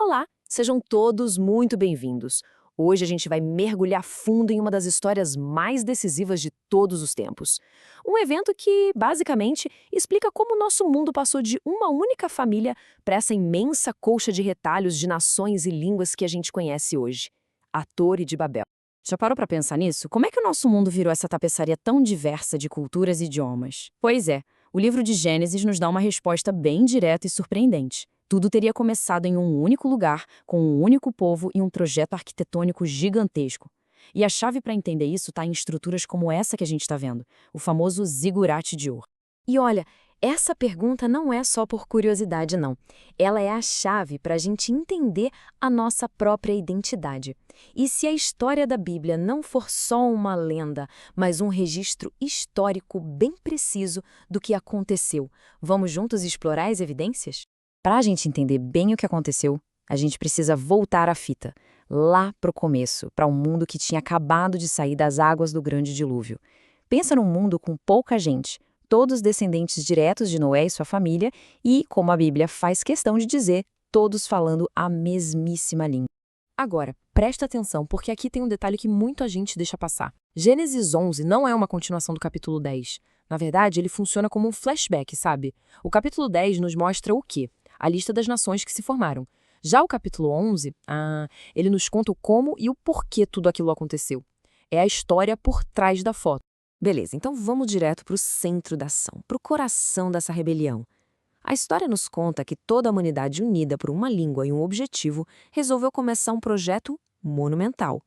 Olá, sejam todos muito bem-vindos. Hoje a gente vai mergulhar fundo em uma das histórias mais decisivas de todos os tempos. Um evento que, basicamente, explica como o nosso mundo passou de uma única família para essa imensa colcha de retalhos de nações e línguas que a gente conhece hoje. A Torre de Babel. Já parou para pensar nisso? Como é que o nosso mundo virou essa tapeçaria tão diversa de culturas e idiomas? Pois é, o livro de Gênesis nos dá uma resposta bem direta e surpreendente. Tudo teria começado em um único lugar, com um único povo e um projeto arquitetônico gigantesco. E a chave para entender isso está em estruturas como essa que a gente está vendo, o famoso zigurate de Ur. E olha, essa pergunta não é só por curiosidade, não. Ela é a chave para a gente entender a nossa própria identidade. E se a história da Bíblia não for só uma lenda, mas um registro histórico bem preciso do que aconteceu, vamos juntos explorar as evidências? Para a gente entender bem o que aconteceu, a gente precisa voltar à fita, lá para o começo, para um mundo que tinha acabado de sair das águas do grande dilúvio. Pensa num mundo com pouca gente, todos descendentes diretos de Noé e sua família, e, como a Bíblia faz questão de dizer, todos falando a mesmíssima língua. Agora, presta atenção, porque aqui tem um detalhe que muita gente deixa passar. Gênesis 11 não é uma continuação do capítulo 10. Na verdade, ele funciona como um flashback, sabe? O capítulo 10 nos mostra o quê? A lista das nações que se formaram. Já o capítulo 11, ele nos conta o como e o porquê tudo aquilo aconteceu. É a história por trás da foto. Beleza, então vamos direto para o centro da ação, para o coração dessa rebelião. A história nos conta que toda a humanidade unida por uma língua e um objetivo resolveu começar um projeto monumental.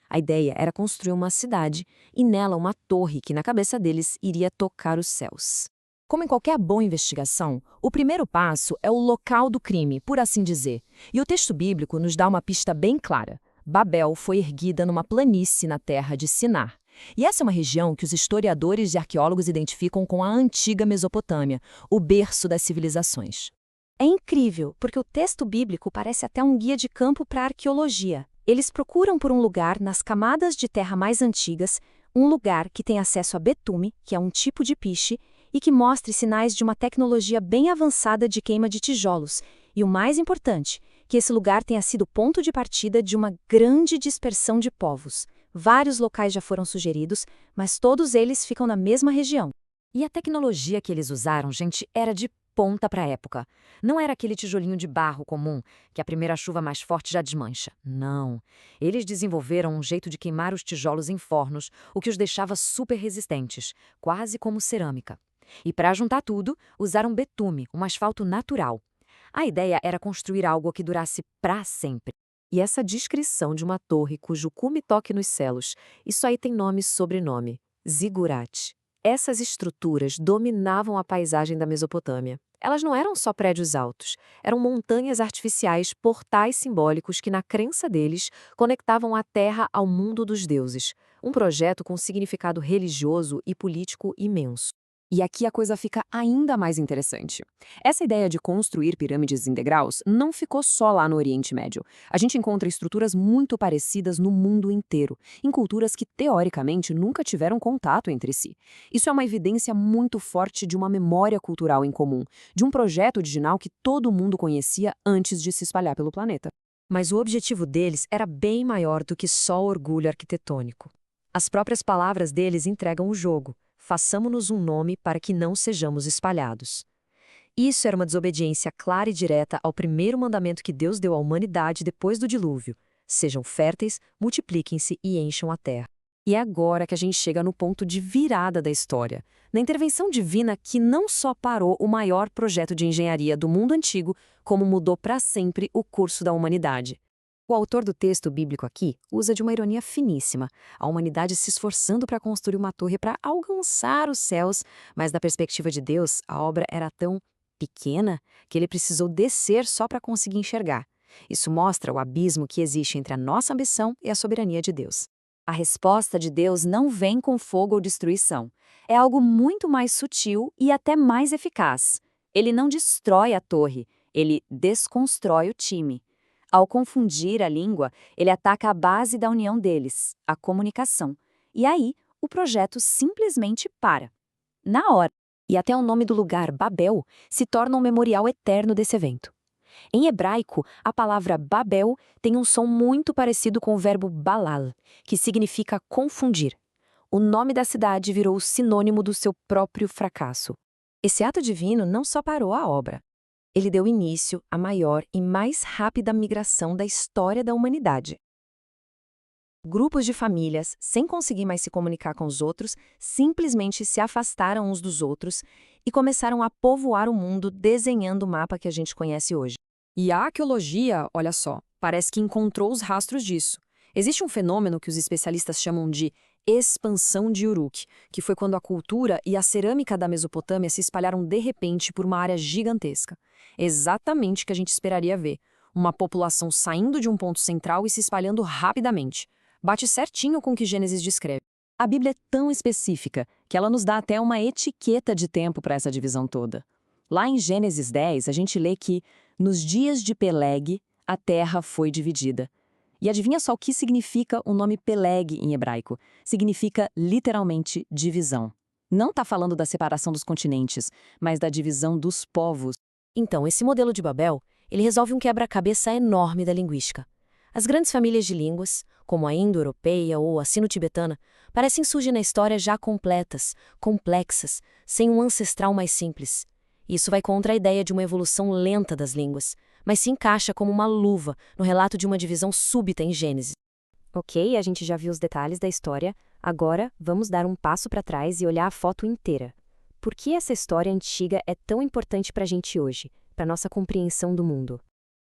A ideia era construir uma cidade e nela uma torre que na cabeça deles iria tocar os céus. Como em qualquer boa investigação, o primeiro passo é o local do crime, por assim dizer. E o texto bíblico nos dá uma pista bem clara. Babel foi erguida numa planície na terra de Sinar. E essa é uma região que os historiadores e arqueólogos identificam com a antiga Mesopotâmia, o berço das civilizações. É incrível, porque o texto bíblico parece até um guia de campo para a arqueologia. Eles procuram por um lugar nas camadas de terra mais antigas, um lugar que tem acesso a betume, que é um tipo de piche, e que mostre sinais de uma tecnologia bem avançada de queima de tijolos. E o mais importante, que esse lugar tenha sido ponto de partida de uma grande dispersão de povos. Vários locais já foram sugeridos, mas todos eles ficam na mesma região. E a tecnologia que eles usaram, gente, era de ponta para a época. Não era aquele tijolinho de barro comum, que a primeira chuva mais forte já desmancha. Não. Eles desenvolveram um jeito de queimar os tijolos em fornos, o que os deixava super resistentes, quase como cerâmica. E para juntar tudo, usaram betume, um asfalto natural. A ideia era construir algo que durasse para sempre. E essa descrição de uma torre cujo cume toque nos céus, isso aí tem nome e sobrenome, zigurate. Essas estruturas dominavam a paisagem da Mesopotâmia. Elas não eram só prédios altos, eram montanhas artificiais, portais simbólicos que, na crença deles, conectavam a terra ao mundo dos deuses. Um projeto com significado religioso e político imenso. E aqui a coisa fica ainda mais interessante. Essa ideia de construir pirâmides em degraus não ficou só lá no Oriente Médio. A gente encontra estruturas muito parecidas no mundo inteiro, em culturas que, teoricamente, nunca tiveram contato entre si. Isso é uma evidência muito forte de uma memória cultural em comum, de um projeto original que todo mundo conhecia antes de se espalhar pelo planeta. Mas o objetivo deles era bem maior do que só orgulho arquitetônico. As próprias palavras deles entregam o jogo. Façamo-nos um nome para que não sejamos espalhados. Isso era uma desobediência clara e direta ao primeiro mandamento que Deus deu à humanidade depois do dilúvio. Sejam férteis, multipliquem-se e encham a terra. E é agora que a gente chega no ponto de virada da história, na intervenção divina que não só parou o maior projeto de engenharia do mundo antigo, como mudou para sempre o curso da humanidade. O autor do texto bíblico aqui usa de uma ironia finíssima, a humanidade se esforçando para construir uma torre para alcançar os céus, mas da perspectiva de Deus, a obra era tão pequena que ele precisou descer só para conseguir enxergar. Isso mostra o abismo que existe entre a nossa ambição e a soberania de Deus. A resposta de Deus não vem com fogo ou destruição. É algo muito mais sutil e até mais eficaz. Ele não destrói a torre, ele desconstrói o time. Ao confundir a língua, ele ataca a base da união deles, a comunicação. E aí, o projeto simplesmente para. Na hora. E até o nome do lugar, Babel, se torna um memorial eterno desse evento. Em hebraico, a palavra Babel tem um som muito parecido com o verbo balal, que significa confundir. O nome da cidade virou sinônimo do seu próprio fracasso. Esse ato divino não só parou a obra. Ele deu início à maior e mais rápida migração da história da humanidade. Grupos de famílias, sem conseguir mais se comunicar com os outros, simplesmente se afastaram uns dos outros e começaram a povoar o mundo desenhando o mapa que a gente conhece hoje. E a arqueologia, olha só, parece que encontrou os rastros disso. Existe um fenômeno que os especialistas chamam de expansão de Uruk, que foi quando a cultura e a cerâmica da Mesopotâmia se espalharam de repente por uma área gigantesca. Exatamente o que a gente esperaria ver. Uma população saindo de um ponto central e se espalhando rapidamente. Bate certinho com o que Gênesis descreve. A Bíblia é tão específica que ela nos dá até uma etiqueta de tempo para essa divisão toda. Lá em Gênesis 10, a gente lê que, nos dias de Peleg, a terra foi dividida. E adivinha só o que significa o nome Peleg em hebraico? Significa literalmente divisão. Não está falando da separação dos continentes, mas da divisão dos povos. Então, esse modelo de Babel, ele resolve um quebra-cabeça enorme da linguística. As grandes famílias de línguas, como a indo-europeia ou a sino-tibetana, parecem surgir na história já completas, complexas, sem um ancestral mais simples. Isso vai contra a ideia de uma evolução lenta das línguas, mas se encaixa como uma luva no relato de uma divisão súbita em Gênesis. Ok, a gente já viu os detalhes da história, agora vamos dar um passo para trás e olhar a foto inteira. Por que essa história antiga é tão importante para a gente hoje, para nossa compreensão do mundo?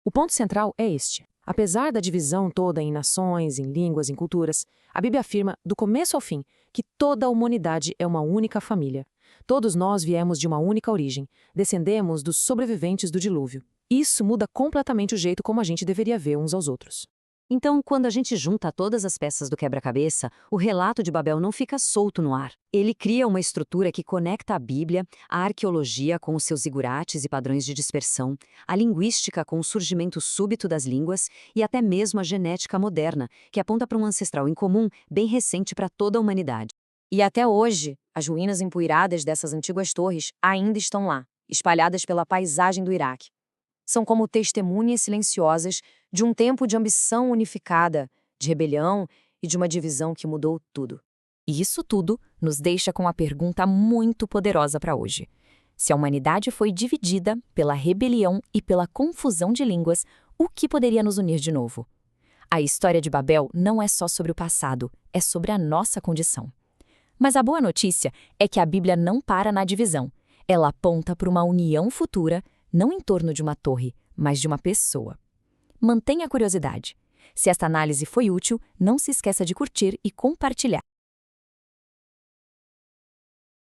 O ponto central é este. Apesar da divisão toda em nações, em línguas, em culturas, a Bíblia afirma, do começo ao fim, que toda a humanidade é uma única família. Todos nós viemos de uma única origem, descendemos dos sobreviventes do dilúvio. Isso muda completamente o jeito como a gente deveria ver uns aos outros. Então, quando a gente junta todas as peças do quebra-cabeça, o relato de Babel não fica solto no ar. Ele cria uma estrutura que conecta a Bíblia, a arqueologia com os seus zigurates e padrões de dispersão, a linguística com o surgimento súbito das línguas e até mesmo a genética moderna, que aponta para um ancestral em comum bem recente para toda a humanidade. E até hoje, as ruínas empoeiradas dessas antigas torres ainda estão lá, espalhadas pela paisagem do Iraque. São como testemunhas silenciosas de um tempo de ambição unificada, de rebelião e de uma divisão que mudou tudo. E isso tudo nos deixa com uma pergunta muito poderosa para hoje. Se a humanidade foi dividida pela rebelião e pela confusão de línguas, o que poderia nos unir de novo? A história de Babel não é só sobre o passado, é sobre a nossa condição. Mas a boa notícia é que a Bíblia não para na divisão. Ela aponta para uma união futura, não em torno de uma torre, mas de uma pessoa. Mantenha a curiosidade. Se esta análise foi útil, não se esqueça de curtir e compartilhar.